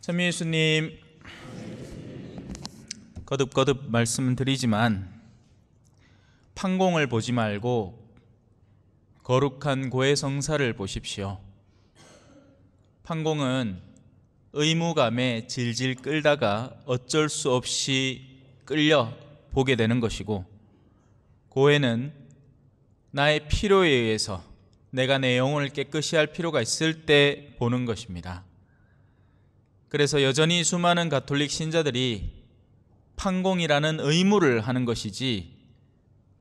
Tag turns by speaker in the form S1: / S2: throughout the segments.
S1: 찬미 예수님, 거듭거듭 말씀드리지만 판공을 보지 말고 거룩한 고해성사를 보십시오. 판공은 의무감에 질질 끌다가 어쩔 수 없이 끌려 보게 되는 것이고, 고해는 나의 필요에 의해서 내가 내 영혼을 깨끗이 할 필요가 있을 때 보는 것입니다. 그래서 여전히 수많은 가톨릭 신자들이 판공이라는 의무를 하는 것이지,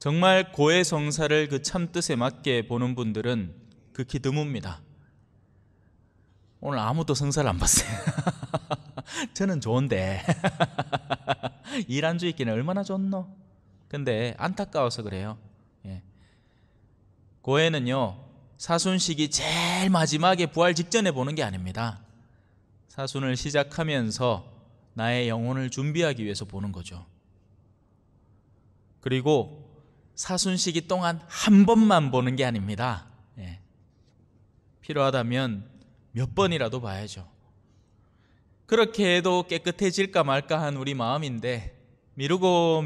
S1: 정말 고해성사를 그 참뜻에 맞게 보는 분들은 극히 드뭅니다. 오늘 아무도 성사를 안 봤어요. 저는 좋은데 일 안 주있기는 얼마나 좋노? 근데 안타까워서 그래요. 고해는요, 사순식이 제일 마지막에 부활 직전에 보는 게 아닙니다. 사순을 시작하면서 나의 영혼을 준비하기 위해서 보는 거죠. 그리고 사순시기 동안 한 번만 보는 게 아닙니다. 필요하다면 몇 번이라도 봐야죠. 그렇게 해도 깨끗해질까 말까 한 우리 마음인데, 미루고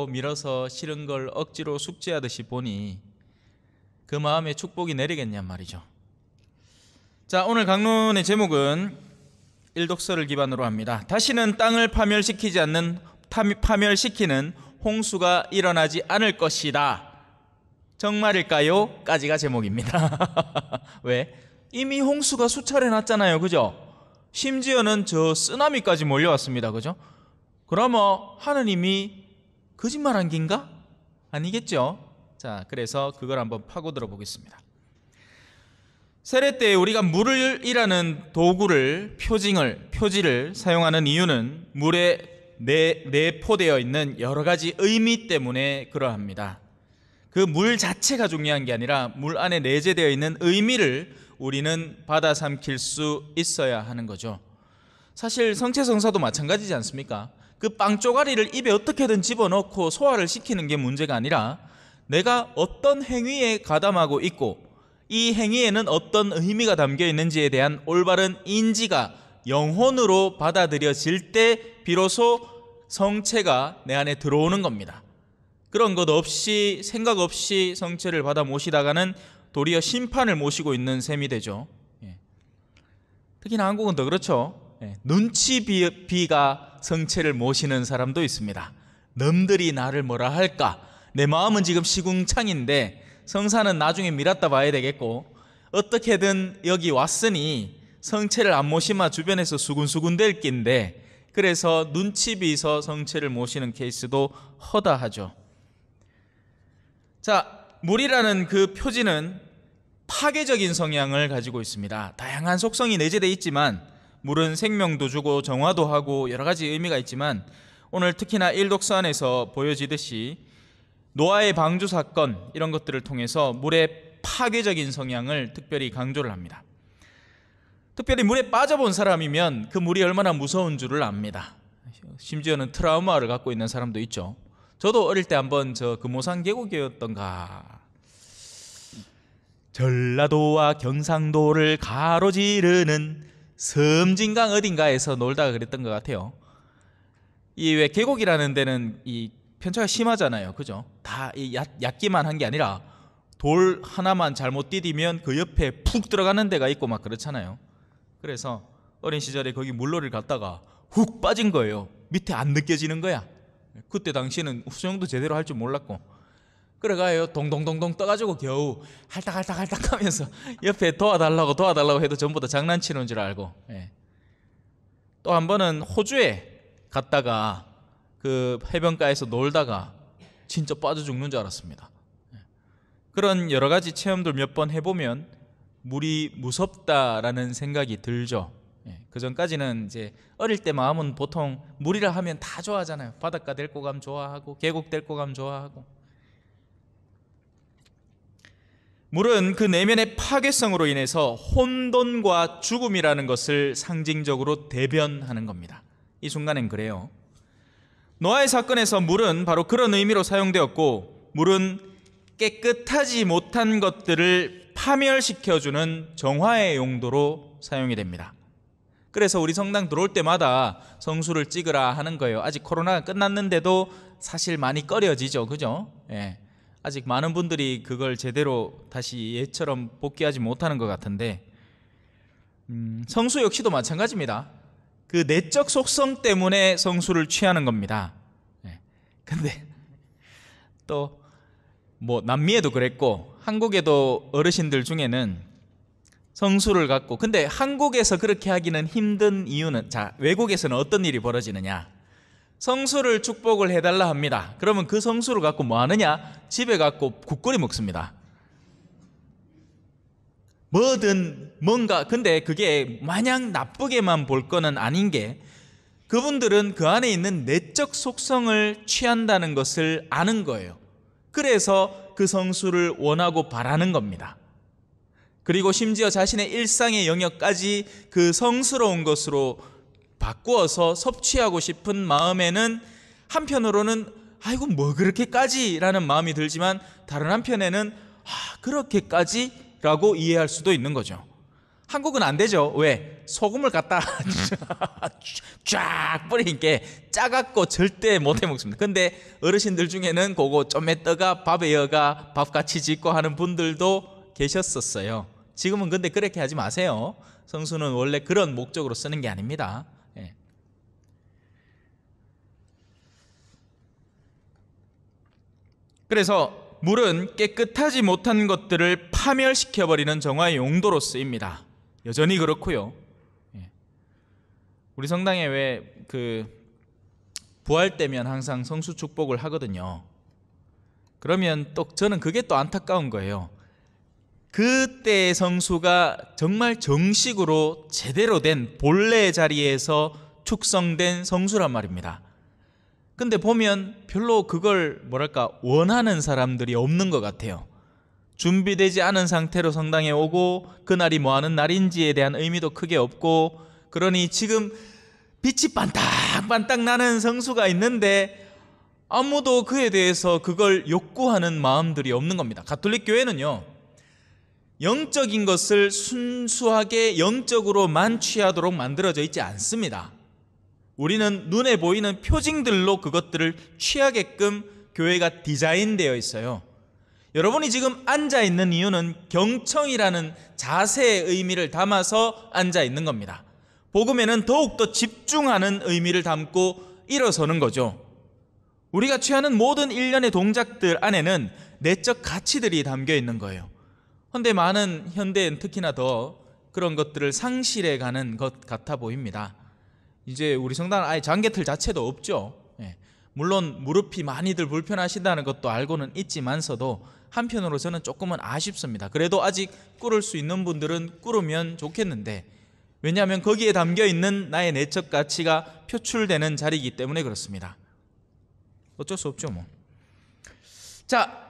S1: 밀어서 싫은 걸 억지로 숙제하듯이 보니 그 마음에 축복이 내리겠냔 말이죠. 자, 오늘 강론의 제목은 일독서를 기반으로 합니다. 다시는 땅을 파멸시키는 홍수가 일어나지 않을 것이다. 정말일까요? 까지가 제목입니다. 왜? 이미 홍수가 수차례 났잖아요, 그죠? 심지어는 저 쓰나미까지 몰려왔습니다, 그죠? 그러면 하느님이 거짓말한 긴가? 아니겠죠? 자, 그래서 그걸 한번 파고들어 보겠습니다. 세례 때 우리가 물이라는 도구를, 표지를 사용하는 이유는 물에 내포되어 있는 여러 가지 의미 때문에 그러합니다. 그 물 자체가 중요한 게 아니라 물 안에 내재되어 있는 의미를 우리는 받아 삼킬 수 있어야 하는 거죠. 사실 성체성사도 마찬가지지 않습니까? 그 빵 쪼가리를 입에 어떻게든 집어넣고 소화를 시키는 게 문제가 아니라, 내가 어떤 행위에 가담하고 있고 이 행위에는 어떤 의미가 담겨 있는지에 대한 올바른 인지가 영혼으로 받아들여질 때 비로소 성체가 내 안에 들어오는 겁니다. 그런 것 없이, 생각 없이 성체를 받아 모시다가는 도리어 심판을 모시고 있는 셈이 되죠. 특히나 한국은 더 그렇죠. 눈치비가 성체를 모시는 사람도 있습니다. 남들이 나를 뭐라 할까? 내 마음은 지금 시궁창인데 성사는 나중에 미뤘다 봐야 되겠고, 어떻게든 여기 왔으니 성체를 안 모시면 주변에서 수군수군 될 낀데, 그래서 눈치 비서 성체를 모시는 케이스도 허다하죠. 자, 물이라는 그 표지는 파괴적인 성향을 가지고 있습니다. 다양한 속성이 내재되어 있지만, 물은 생명도 주고 정화도 하고 여러 가지 의미가 있지만, 오늘 특히나 일독서 안에서 보여지듯이 노아의 방주 사건, 이런 것들을 통해서 물의 파괴적인 성향을 특별히 강조를 합니다. 특별히 물에 빠져본 사람이면 그 물이 얼마나 무서운 줄을 압니다. 심지어는 트라우마를 갖고 있는 사람도 있죠. 저도 어릴 때 한번 저 금오산 계곡이었던가, 전라도와 경상도를 가로지르는 섬진강 어딘가에서 놀다가 그랬던 것 같아요. 이 왜 계곡이라는 데는 이 편차가 심하잖아요, 그죠? 다 얕기만 한 게 아니라 돌 하나만 잘못 디디면 그 옆에 푹 들어가는 데가 있고 막 그렇잖아요. 그래서 어린 시절에 거기 물놀이를 갔다가 훅 빠진 거예요. 밑에 안 느껴지는 거야. 그때 당시에는 수영도 제대로 할 줄 몰랐고, 그래가요 동동동동 떠가지고 겨우 할딱할딱 하면서 옆에 도와달라고 해도 전부 다 장난치는 줄 알고. 또 한 번은 호주에 갔다가 그 해변가에서 놀다가 진짜 빠져 죽는 줄 알았습니다. 그런 여러 가지 체험들 몇 번 해보면 물이 무섭다라는 생각이 들죠. 그 전까지는 이제 어릴 때 마음은 보통 물이라 하면 다 좋아하잖아요. 바닷가 데리고 가면 좋아하고, 계곡 데리고 가면 좋아하고. 물은 그 내면의 파괴성으로 인해서 혼돈과 죽음이라는 것을 상징적으로 대변하는 겁니다. 이 순간엔 그래요. 노아의 사건에서 물은 바로 그런 의미로 사용되었고, 물은 깨끗하지 못한 것들을 파멸시켜주는 정화의 용도로 사용이 됩니다. 그래서 우리 성당 들어올 때마다 성수를 찍으라 하는 거예요. 아직 코로나가 끝났는데도 사실 많이 꺼려지죠, 그죠? 예. 아직 많은 분들이 그걸 제대로 다시 예처럼 복귀하지 못하는 것 같은데, 성수 역시도 마찬가지입니다. 그 내적 속성 때문에 성수를 취하는 겁니다. 예. 근데 또 뭐 남미에도 그랬고 한국에도 어르신들 중에는 성수를 갖고, 근데 한국에서 그렇게 하기는 힘든 이유는, 자, 외국에서는 어떤 일이 벌어지느냐, 성수를 축복을 해달라 합니다. 그러면 그 성수를 갖고 뭐 하느냐, 집에 갖고 국거리 먹습니다. 뭐든 뭔가, 근데 그게 마냥 나쁘게만 볼 거는 아닌 게, 그분들은 그 안에 있는 내적 속성을 취한다는 것을 아는 거예요. 그래서 그 성수를 원하고 바라는 겁니다. 그리고 심지어 자신의 일상의 영역까지 그 성스러운 것으로 바꾸어서 섭취하고 싶은 마음에는, 한편으로는 아이고 뭐 그렇게까지 라는 마음이 들지만, 다른 한편에는 그렇게까지? 라고 이해할 수도 있는 거죠. 한국은 안 되죠. 왜? 소금을 갖다 쫙 뿌리니까 짜갖고 절대 못 해먹습니다. 근데 어르신들 중에는 그거 좀 했다가 밥에 여가 밥같이 짓고 하는 분들도 계셨었어요. 지금은 근데 그렇게 하지 마세요. 성수는 원래 그런 목적으로 쓰는 게 아닙니다. 예. 그래서 물은 깨끗하지 못한 것들을 파멸시켜버리는 정화의 용도로 쓰입니다. 여전히 그렇고요. 예. 우리 성당에 왜 부활 때면 항상 성수 축복을 하거든요. 그러면 또 저는 그게 또 안타까운 거예요. 그때의 성수가 정말 정식으로 제대로 된 본래 자리에서 축성된 성수란 말입니다. 근데 보면 별로 그걸 원하는 사람들이 없는 것 같아요. 준비되지 않은 상태로 성당에 오고, 그날이 뭐 하는 날인지에 대한 의미도 크게 없고, 그러니 지금 빛이 반딱반딱 나는 성수가 있는데 아무도 그에 대해서 그걸 욕구하는 마음들이 없는 겁니다. 가톨릭 교회는요, 영적인 것을 순수하게 영적으로만 취하도록 만들어져 있지 않습니다. 우리는 눈에 보이는 표징들로 그것들을 취하게끔 교회가 디자인되어 있어요. 여러분이 지금 앉아 있는 이유는 경청이라는 자세의 의미를 담아서 앉아 있는 겁니다. 복음에는 더욱더 집중하는 의미를 담고 일어서는 거죠. 우리가 취하는 모든 일련의 동작들 안에는 내적 가치들이 담겨 있는 거예요. 그런데 많은 현대엔 특히나 더 그런 것들을 상실해 가는 것 같아 보입니다. 이제 우리 성당은 아예 장개틀 자체도 없죠. 예. 물론 무릎이 많이들 불편하신다는 것도 알고는 있지만서도 한편으로 저는 조금은 아쉽습니다. 그래도 아직 꿇을 수 있는 분들은 꿇으면 좋겠는데, 왜냐하면 거기에 담겨 있는 나의 내적 가치가 표출되는 자리이기 때문에 그렇습니다. 어쩔 수 없죠 뭐. 자,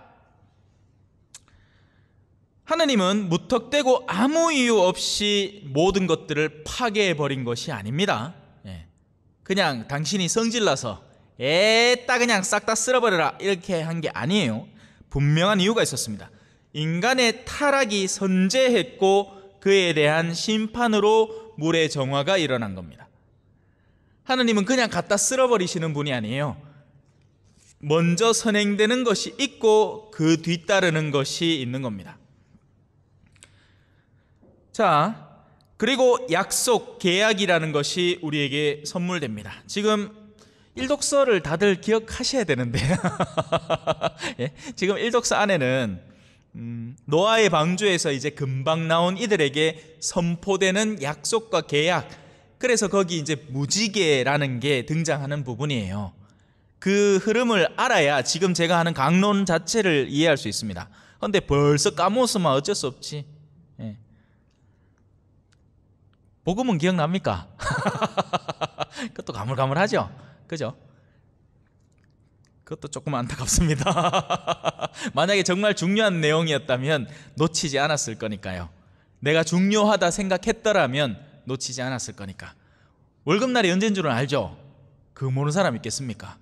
S1: 하느님은 무턱대고 아무 이유 없이 모든 것들을 파괴해버린 것이 아닙니다. 그냥 당신이 성질나서 에따 그냥 싹 다 쓸어버려라 이렇게 한 게 아니에요. 분명한 이유가 있었습니다. 인간의 타락이 선재했고 그에 대한 심판으로 물의 정화가 일어난 겁니다. 하느님은 그냥 갖다 쓸어버리시는 분이 아니에요. 먼저 선행되는 것이 있고 그 뒤따르는 것이 있는 겁니다. 자, 그리고 약속, 계약이라는 것이 우리에게 선물됩니다. 지금 일독서를 다들 기억하셔야 되는데 예? 지금 일독서 안에는 노아의 방주에서 이제 금방 나온 이들에게 선포되는 약속과 계약, 그래서 거기 이제 무지개라는 게 등장하는 부분이에요. 그 흐름을 알아야 지금 제가 하는 강론 자체를 이해할 수 있습니다. 그런데 벌써 까먹었으면 어쩔 수 없지. 예. 복음은 기억납니까? 그것도 가물가물하죠? 그죠? 그것도 조금 안타깝습니다. 만약에 정말 중요한 내용이었다면 놓치지 않았을 거니까요. 내가 중요하다 생각했더라면 놓치지 않았을 거니까. 월급날이 언제인 줄은 알죠? 그거 모르는 사람 있겠습니까?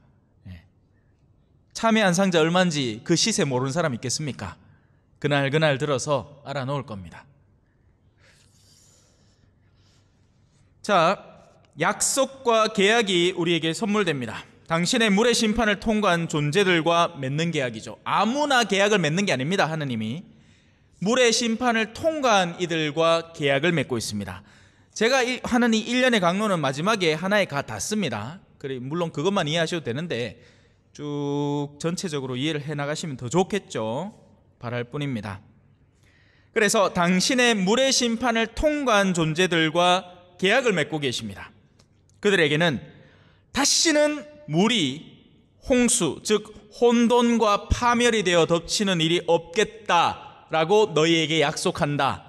S1: 참여한 상자 얼마인지 그 시세 모르는 사람 있겠습니까? 그날 들어서 알아놓을 겁니다. 자, 약속과 계약이 우리에게 선물됩니다. 당신의 물의 심판을 통과한 존재들과 맺는 계약이죠. 아무나 계약을 맺는 게 아닙니다. 하느님이 물의 심판을 통과한 이들과 계약을 맺고 있습니다. 제가 하는 이 1년의 강론은 마지막에 하나에 닿습니다. 물론 그것만 이해하셔도 되는데 쭉 전체적으로 이해를 해나가시면 더 좋겠죠. 바랄 뿐입니다. 그래서 당신의 물의 심판을 통과한 존재들과 계약을 맺고 계십니다. 그들에게는 다시는 물이 홍수, 즉 혼돈과 파멸이 되어 덮치는 일이 없겠다라고 너희에게 약속한다.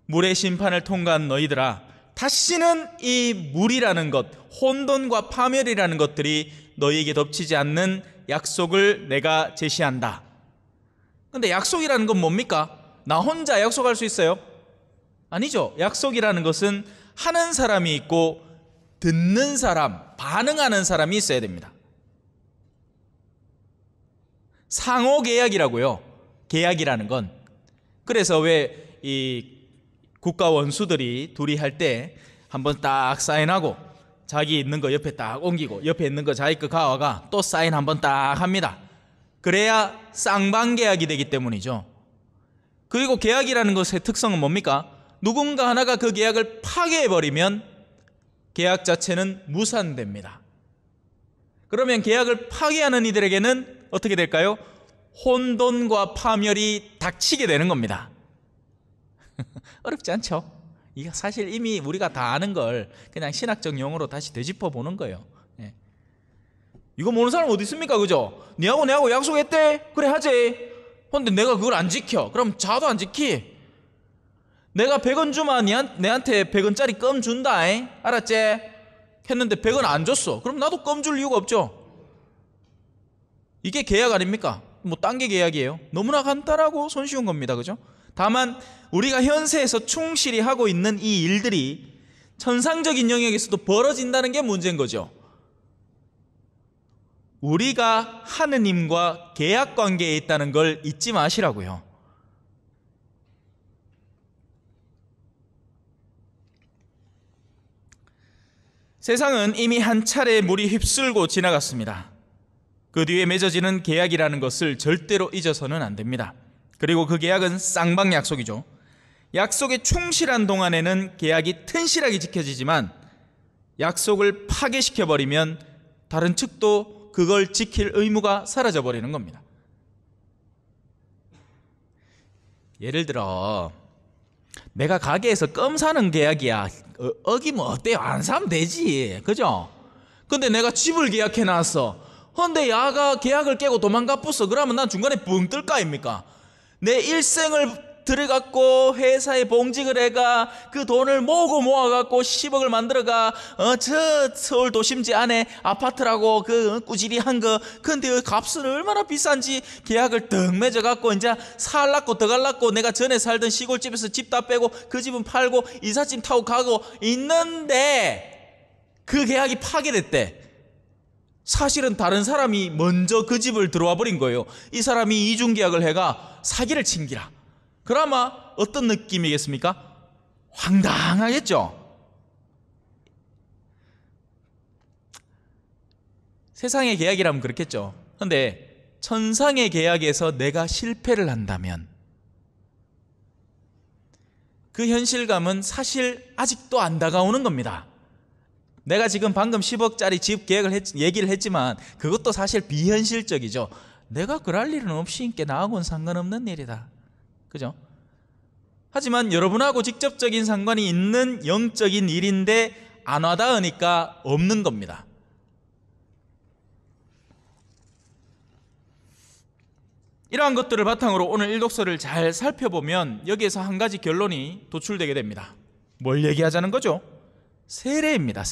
S1: 물의 심판을 통과한 너희들아, 다시는 이 물이라는 것, 혼돈과 파멸이라는 것들이 너희에게 덮치지 않는 약속을 내가 제시한다. 근데 약속이라는 건 뭡니까? 나 혼자 약속할 수 있어요? 아니죠. 약속이라는 것은 하는 사람이 있고 듣는 사람, 반응하는 사람이 있어야 됩니다. 상호 계약이라고요. 계약이라는 건. 그래서 왜 이 국가 원수들이 둘이 할 때 한번 딱 사인하고 자기 있는 거 옆에 딱 옮기고 옆에 있는 거 자기 거 가와가 또 사인 한번 딱 합니다. 그래야 쌍방계약이 되기 때문이죠. 그리고 계약이라는 것의 특성은 뭡니까? 누군가 하나가 그 계약을 파괴해버리면 계약 자체는 무산됩니다. 그러면 계약을 파괴하는 이들에게는 어떻게 될까요? 혼돈과 파멸이 닥치게 되는 겁니다. 어렵지 않죠? 이게 사실 이미 우리가 다 아는 걸 그냥 신학적 용어로 다시 되짚어 보는 거예요. 예. 이거 모르는 사람 어디 있습니까? 그죠? 내하고 약속했대? 그래 하지. 근데 내가 그걸 안 지켜. 그럼 자도 안 지키. 내가 100원 주면 내한테 100원짜리 껌 준다. 알았지? 했는데 100원 안 줬어. 그럼 나도 껌 줄 이유가 없죠. 이게 계약 아닙니까? 뭐 딴 게 계약이에요. 너무나 간단하고 손쉬운 겁니다. 그죠? 다만 우리가 현세에서 충실히 하고 있는 이 일들이 천상적인 영역에서도 벌어진다는 게 문제인 거죠. 우리가 하느님과 계약 관계에 있다는 걸 잊지 마시라고요. 세상은 이미 한 차례 물이 휩쓸고 지나갔습니다. 그 뒤에 맺어지는 계약이라는 것을 절대로 잊어서는 안 됩니다. 그리고 그 계약은 쌍방 약속이죠. 약속에 충실한 동안에는 계약이 튼실하게 지켜지지만 약속을 파괴시켜버리면 다른 측도 그걸 지킬 의무가 사라져버리는 겁니다. 예를 들어 내가 가게에서 껌 사는 계약이야. 어기면 어때요? 안 사면 되지. 그죠? 근데 내가 집을 계약해놨어. 근데 야가 계약을 깨고 도망가 뿌어. 그러면 난 중간에 붕 뜰 거 아닙니까? 내 일생을 들여갖고 회사에 봉직을 해가 그 돈을 모아갖고 10억을 만들어가 저 서울 도심지 안에 아파트라고 그 꾸지리 한 거. 근데 그 값은 얼마나 비싼지 계약을 뜩 맺어갖고 이제 살라고 더 갈라고 내가 전에 살던 시골집에서 집 다 빼고 그 집은 팔고 이삿짐 타고 가고 있는데 그 계약이 파괴됐대. 사실은 다른 사람이 먼저 그 집을 들어와 버린 거예요. 이 사람이 이중계약을 해가 사기를 친 기라. 그나마 어떤 느낌이겠습니까? 황당하겠죠. 세상의 계약이라면 그렇겠죠. 그런데 천상의 계약에서 내가 실패를 한다면 그 현실감은 사실 아직도 안 다가오는 겁니다. 내가 지금 방금 10억짜리 집 얘기를 했지만 그것도 사실 비현실적이죠. 내가 그럴 일은 없으니까 나하고는 상관없는 일이다. 그죠? 하지만 여러분하고 직접적인 상관이 있는 영적인 일인데 안 와닿으니까 없는 겁니다. 이러한 것들을 바탕으로 오늘 일독서를 잘 살펴보면 여기에서 한 가지 결론이 도출되게 됩니다. 뭘 얘기하자는 거죠? 세례입니다.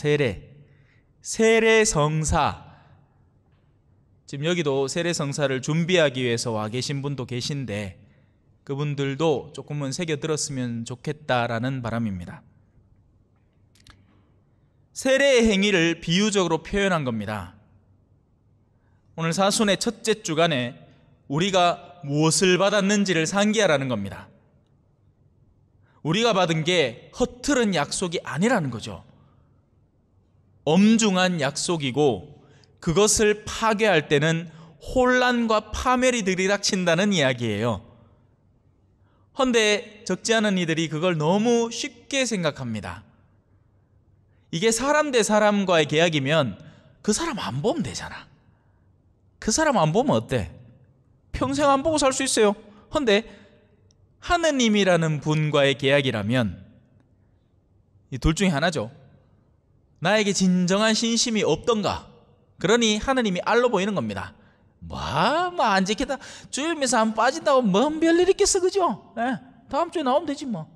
S1: 세례성사. 지금 여기도 세례성사를 준비하기 위해서 와 계신 분도 계신데 그분들도 조금은 새겨들었으면 좋겠다라는 바람입니다. 세례의 행위를 비유적으로 표현한 겁니다. 오늘 사순의 첫째 주간에 우리가 무엇을 받았는지를 상기하라는 겁니다. 우리가 받은 게 허틀은 약속이 아니라는 거죠. 엄중한 약속이고 그것을 파괴할 때는 혼란과 파멸이 들이닥친다는 이야기예요. 헌데 적지 않은 이들이 그걸 너무 쉽게 생각합니다. 이게 사람 대 사람과의 계약이면 그 사람 안 보면 되잖아. 그 사람 안 보면 어때? 평생 안 보고 살 수 있어요. 헌데 하느님이라는 분과의 계약이라면 이 둘 중에 하나죠. 나에게 진정한 신심이 없던가. 그러니 하느님이 알로 보이는 겁니다. 안 지키다 주일 미사 안 빠진다고 뭔 별일 있겠어, 그죠? 다음 주에 나오면 되지 뭐.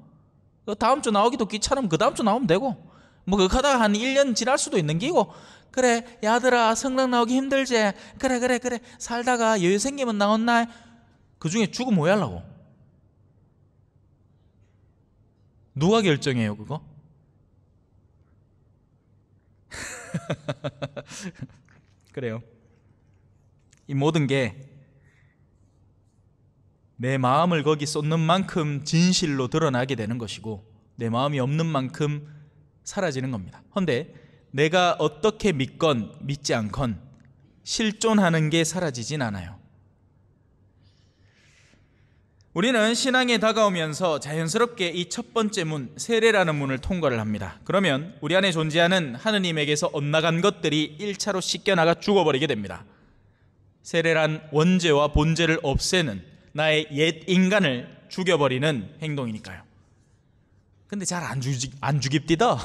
S1: 다음 주 나오기도 귀찮으면 그 다음 주 나오면 되고, 뭐 그거 하다가 한 1년 지날 수도 있는 기고. 그래 야들아 성령 나오기 힘들지? 그래 살다가 여유 생기면 나온나? 그 중에 죽으면 뭐 하려고? 누가 결정해요 그거? 그래요. 이 모든 게 내 마음을 거기 쏟는 만큼 진실로 드러나게 되는 것이고 내 마음이 없는 만큼 사라지는 겁니다. 그런데 내가 어떻게 믿건 믿지 않건 실존하는 게 사라지진 않아요. 우리는 신앙에 다가오면서 자연스럽게 이 첫 번째 문, 세례라는 문을 통과를 합니다. 그러면 우리 안에 존재하는 하느님에게서 엇나간 것들이 1차로 씻겨나가 죽어버리게 됩니다. 세례란 원죄와 본죄를 없애는 나의 옛 인간을 죽여버리는 행동이니까요. 근데 잘 안 죽입디다.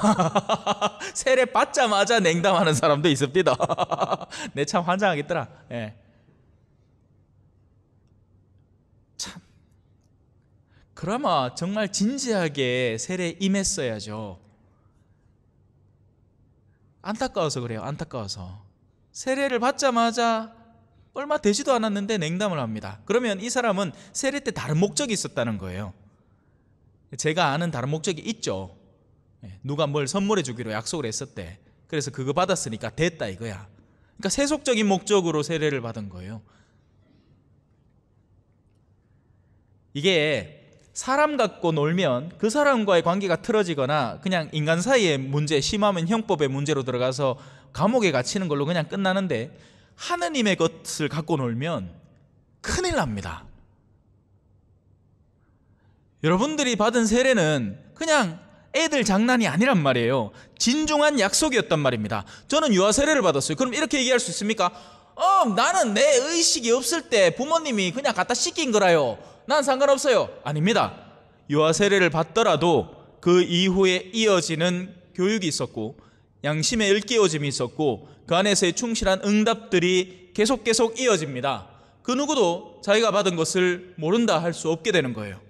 S1: 세례 받자마자 냉담하는 사람도 있습니다. 내 참 환장하겠더라. 참. 그러면 정말 진지하게 세례에 임했어야죠. 안타까워서 그래요. 안타까워서. 세례를 받자마자 얼마 되지도 않았는데 냉담을 합니다. 그러면 이 사람은 세례 때 다른 목적이 있었다는 거예요. 제가 아는 다른 목적이 있죠. 누가 뭘 선물해 주기로 약속을 했었대. 그래서 그거 받았으니까 됐다 이거야. 그러니까 세속적인 목적으로 세례를 받은 거예요. 이게 사람 갖고 놀면 그 사람과의 관계가 틀어지거나 그냥 인간 사이의 문제, 심하면 형법의 문제로 들어가서 감옥에 갇히는 걸로 그냥 끝나는데 하느님의 것을 갖고 놀면 큰일 납니다. 여러분들이 받은 세례는 그냥 애들 장난이 아니란 말이에요. 진중한 약속이었단 말입니다. 저는 유아 세례를 받았어요. 그럼 이렇게 얘기할 수 있습니까? 나는 내 의식이 없을 때 부모님이 그냥 갖다 씻긴 거라요. 난 상관없어요. 아닙니다. 유아 세례를 받더라도 그 이후에 이어지는 교육이 있었고 양심의 일깨워짐이 있었고 그 안에서의 충실한 응답들이 계속 이어집니다. 그 누구도 자기가 받은 것을 모른다 할 수 없게 되는 거예요.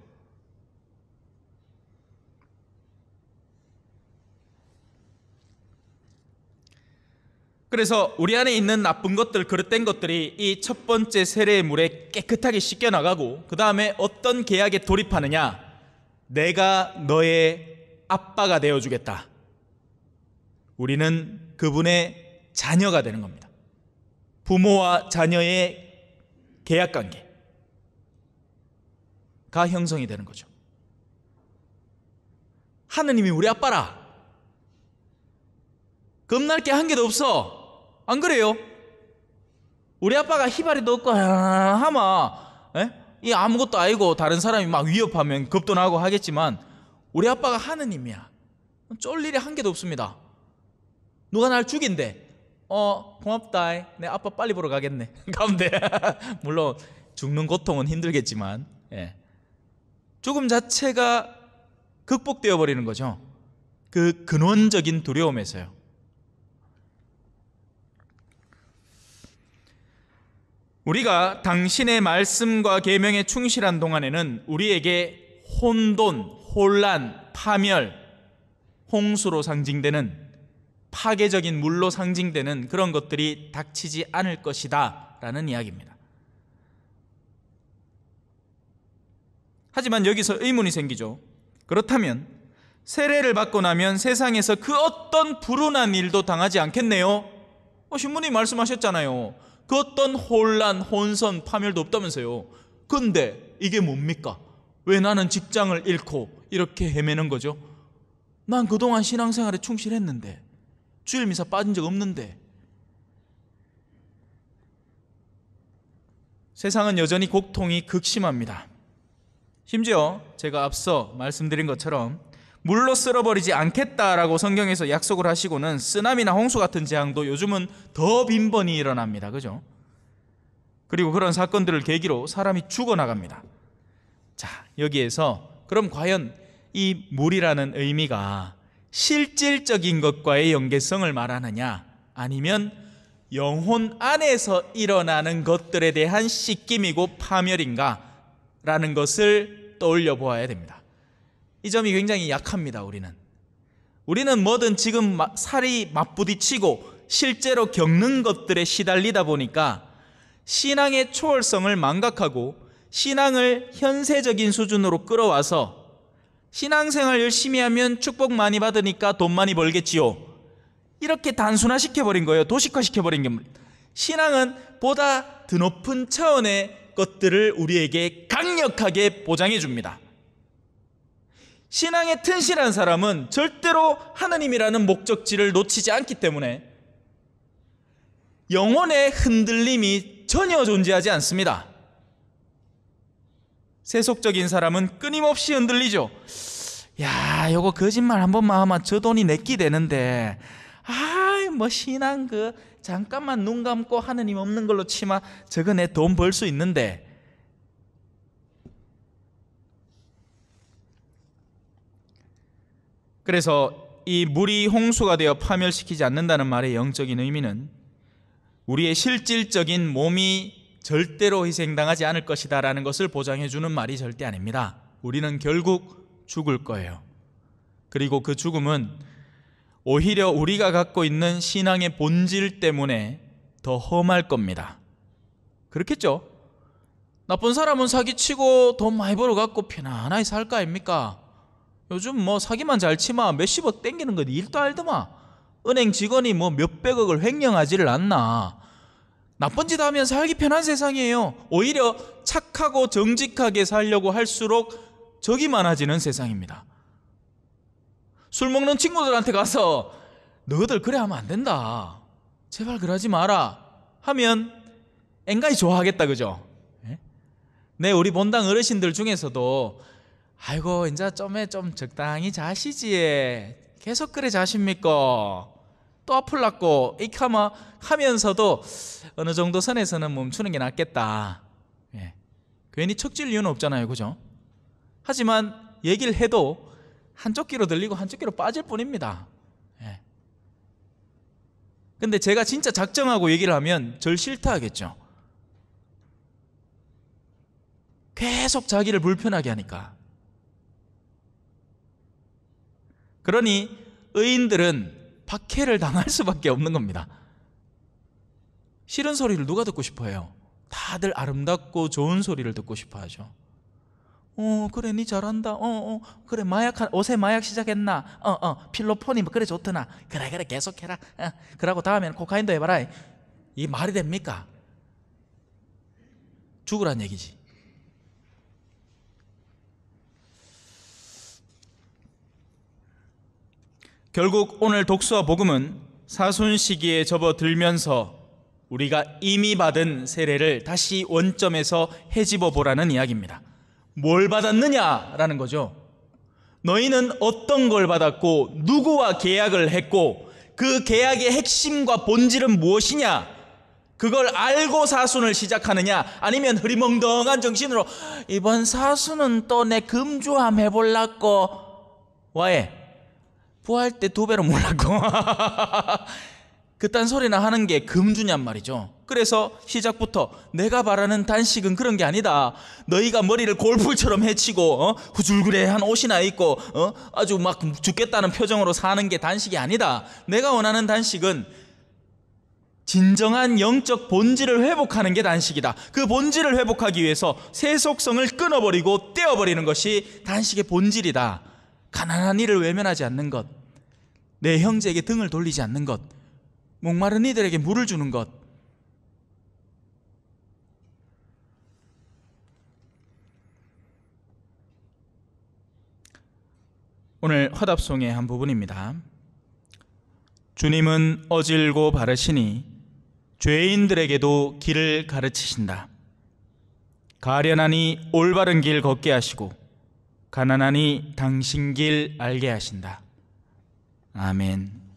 S1: 그래서 우리 안에 있는 나쁜 것들, 그릇된 것들이 이 첫 번째 세례의 물에 깨끗하게 씻겨나가고 그 다음에 어떤 계약에 돌입하느냐? 내가 너의 아빠가 되어주겠다. 우리는 그분의 자녀가 되는 겁니다. 부모와 자녀의 계약관계가 형성이 되는 거죠. 하느님이 우리 아빠라. 겁날 게 한 개도 없어. 안 그래요? 우리 아빠가 희발이도 없고 하마 이 아무것도 아니고 다른 사람이 막 위협하면 겁도 나고 하겠지만 우리 아빠가 하느님이야. 쫄 일이 한 개도 없습니다. 누가 날 죽인대. 고맙다. 내 아빠 빨리 보러 가겠네. 가면 돼. 물론 죽는 고통은 힘들겠지만 죽음 자체가 극복되어 버리는 거죠. 그 근원적인 두려움에서요. 우리가 당신의 말씀과 계명에 충실한 동안에는 우리에게 혼돈, 혼란, 파멸, 홍수로 상징되는 파괴적인 물로 상징되는 그런 것들이 닥치지 않을 것이다 라는 이야기입니다. 하지만 여기서 의문이 생기죠. 그렇다면 세례를 받고 나면 세상에서 그 어떤 불운한 일도 당하지 않겠네요. 신부님 말씀하셨잖아요. 그 어떤 혼란, 혼선, 파멸도 없다면서요. 근데 이게 뭡니까? 왜 나는 직장을 잃고 이렇게 헤매는 거죠. 난 그동안 신앙생활에 충실했는데, 주일 미사 빠진 적 없는데. 세상은 여전히 고통이 극심합니다. 심지어 제가 앞서 말씀드린 것처럼 물로 쓸어버리지 않겠다라고 성경에서 약속을 하시고는 쓰나미나 홍수 같은 재앙도 요즘은 더 빈번히 일어납니다. 그죠? 그리고 그런 사건들을 계기로 사람이 죽어나갑니다. 자, 여기에서 그럼 과연 이 물이라는 의미가 실질적인 것과의 연계성을 말하느냐, 아니면 영혼 안에서 일어나는 것들에 대한 씻김이고 파멸인가 라는 것을 떠올려 보아야 됩니다. 이 점이 굉장히 약합니다. 우리는 뭐든 지금 살이 맞부딪히고 실제로 겪는 것들에 시달리다 보니까 신앙의 초월성을 망각하고 신앙을 현세적인 수준으로 끌어와서 신앙생활 열심히 하면 축복 많이 받으니까 돈 많이 벌겠지요, 이렇게 단순화시켜버린 거예요. 도식화시켜버린 게. 신앙은 보다 더 높은 차원의 것들을 우리에게 강력하게 보장해 줍니다. 신앙에 튼실한 사람은 절대로 하나님이라는 목적지를 놓치지 않기 때문에 영혼의 흔들림이 전혀 존재하지 않습니다. 세속적인 사람은 끊임없이 흔들리죠. 야, 요거 거짓말 한 번만 하면 저 돈이 내끼 되는데, 뭐 신앙 잠깐만 눈 감고 하느님 없는 걸로 치마 저거 내 돈 벌 수 있는데. 그래서 이 물이 홍수가 되어 파멸시키지 않는다는 말의 영적인 의미는 우리의 실질적인 몸이 절대로 희생당하지 않을 것이다 라는 것을 보장해 주는 말이 절대 아닙니다. 우리는 결국 죽을 거예요. 그리고 그 죽음은 오히려 우리가 갖고 있는 신앙의 본질 때문에 더 험할 겁니다. 그렇겠죠? 나쁜 사람은 사기치고 돈 많이 벌어갖고 편안하게 살 거 아닙니까? 요즘 뭐 사기만 잘 치면 몇십억 땡기는 건 일도 알더만. 은행 직원이 뭐 몇백억을 횡령하지를 않나. 나쁜 짓 하면 살기 편한 세상이에요. 오히려 착하고 정직하게 살려고 할수록 적이 많아지는 세상입니다. 술 먹는 친구들한테 가서 너희들 그래 하면 안 된다, 제발 그러지 마라 하면 앵간히 좋아하겠다, 그죠? 네, 우리 본당 어르신들 중에서도 아이고 이제 좀 적당히 자시지, 계속 그래 자십니까? 또 아플라고 이렇게 하면서도 어느 정도 선에서는 멈추는 게 낫겠다. 괜히 척질 이유는 없잖아요, 그죠? 하지만 얘기를 해도 한쪽 귀로 들리고 한쪽 귀로 빠질 뿐입니다. 근데 제가 진짜 작정하고 얘기를 하면 절 싫다 하겠죠. 계속 자기를 불편하게 하니까. 그러니 의인들은 박해를 당할 수밖에 없는 겁니다. 싫은 소리를 누가 듣고 싶어 해요? 다들 아름답고 좋은 소리를 듣고 싶어 하죠. 그래 니 잘한다. 그래 옷에 마약 시작했나? 필로폰이 그래 좋더나. 그래 계속해라. 그러고 다음에는 코카인도 해봐라. 이 말이 됩니까? 죽으란 얘기지. 결국 오늘 독수와 복음은 사순 시기에 접어들면서 우리가 이미 받은 세례를 다시 원점에서 헤집어 보라는 이야기입니다. 뭘 받았느냐라는 거죠. 너희는 어떤 걸 받았고 누구와 계약을 했고 그 계약의 핵심과 본질은 무엇이냐, 그걸 알고 사순을 시작하느냐, 아니면 흐리멍덩한 정신으로 이번 사순은 또 내 금주함 해볼라고 와해 부활 때 2배로 몰랐고 그딴 소리나 하는 게 금주냔 말이죠. 그래서 시작부터 내가 바라는 단식은 그런 게 아니다. 너희가 머리를 골풀처럼 헤치고 후줄그레한 옷이나 입고 아주 막 죽겠다는 표정으로 사는 게 단식이 아니다. 내가 원하는 단식은 진정한 영적 본질을 회복하는 게 단식이다. 그 본질을 회복하기 위해서 세속성을 끊어버리고 떼어버리는 것이 단식의 본질이다. 가난한 이를 외면하지 않는 것, 내 형제에게 등을 돌리지 않는 것, 목마른 이들에게 물을 주는 것. 오늘 화답송의 한 부분입니다. 주님은 어질고 바르시니 죄인들에게도 길을 가르치신다. 가련하니 올바른 길 걷게 하시고 가난하니 당신 길 알게 하신다. 아멘.